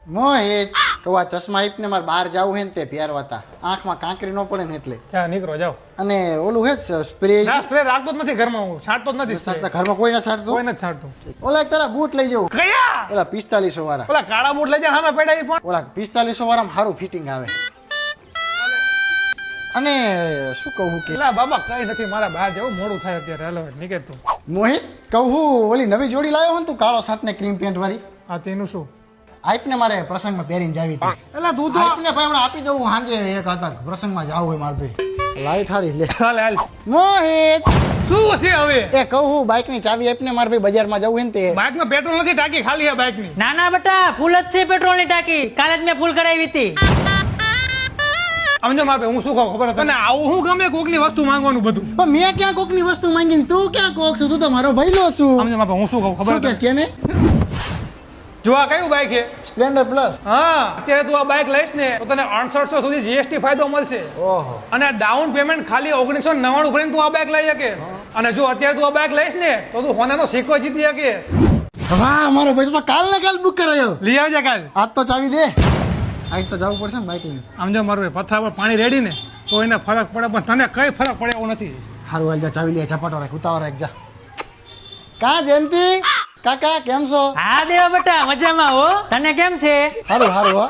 મોહિત કવા ચશ્મા આપને મારે બહાર જાવું હે ને તે પહેરવાતા આંખમાં કાંકરી ન પડે ને એટલે ક્યાં નીકળો જાઓ અને ઓલું હે સ્પ્રે ના સ્પ્રે રાખતો જ નથી ઘરમાં હું છાંટતો જ નથી સ્પ્રે ઘરમાં કોઈ ના છાડતું કોઈ નથી છાંટતું ઓલા એક તારા બૂટ લઈ જવું કયા ઓલા 4500 વાળા ઓલા કાળા બૂટ લઈ જાય સામે પડ્યા ઈ પણ ઓલા 4500 વાળામાં સારું ફિટિંગ આવે અને શું કહું કે એલા બાબા કઈ નથી મારા બહાર જવું મોડું થાય અત્યારે હાલો નીકળ તું મોહિત કહું ઓલી નવી જોડી લાવ્યો હો ને તું કાળો શર્ટ ને ક્રીમ પેન્ટ વાળી આ તેનું શું આઈપને મારે પ્રસંગમાં પહેરીને જાવી હતી એલા તું તો આઈપને ભાઈ હમણાં આપી દઉં સાંજે એક હતા પ્રસંગમાં જાવું હોય મારે ભાઈ લાઈટ હારી લે હાલ હાલ મોહિત શું છે હવે એ કહું બાઇક ની ચાવી આપને મારે ભાઈ બજારમાં જવું હે ને તે બાઇકમાં પેટ્રોલ નથી ટાંકી ખાલી છે બાઇકની ના ના બેટા ફૂલ જ છે પેટ્રોલ ની ટાંકી કાલે જ મેં ફૂલ કરાવી હતી સમજો મારે હું શું કહું ખબર તને આવું હું ગમે કોકની વસ્તુ માંગવાનું બધું પણ મેં ક્યાં કોકની વસ્તુ માંગીને તું ક્યાં કોક છું તું તો મારો ભાઈલો છું સમજો મારે હું શું કહું શું ખબર કેસ કે ને જો આ કયું બાઇક છે સ્પ્લેન્ડર પ્લસ હા અત્યારે તું આ બાઇક લઈશ ને તો તને 6800 સુધી જીએસટી ફાયદો મળશે ઓહો અને ડાઉન પેમેન્ટ ખાલી 1999 ભરીને તું આ બાઇક લઈ શકીશ અને જો અત્યારે તું આ બાઇક લઈશ ને તો તું હોનાનો સિક્કો જીતી શકીશ વાહ મારો ભાઈ તો કાલ ને કાલ બુક કરાયો લઈ આવજે કાલ આજ તો ચાવી દે આજ તો જવું પડશે ને બાઇક લઈને આમ જો મારું ભાઈ પથ્થર પર પાણી રેડી ને તો એને ફરક પડે પણ તને કઈ ફરક પડે એવું નથી હારું હાલ જા ચાવી લે ઝપાટો રાખ ઉતાવળ રાખ જા કા જયંતિ કાકા કેમ છો હા દેવા બેટા મજામાં હો તને કેમ છે હારું હારું હો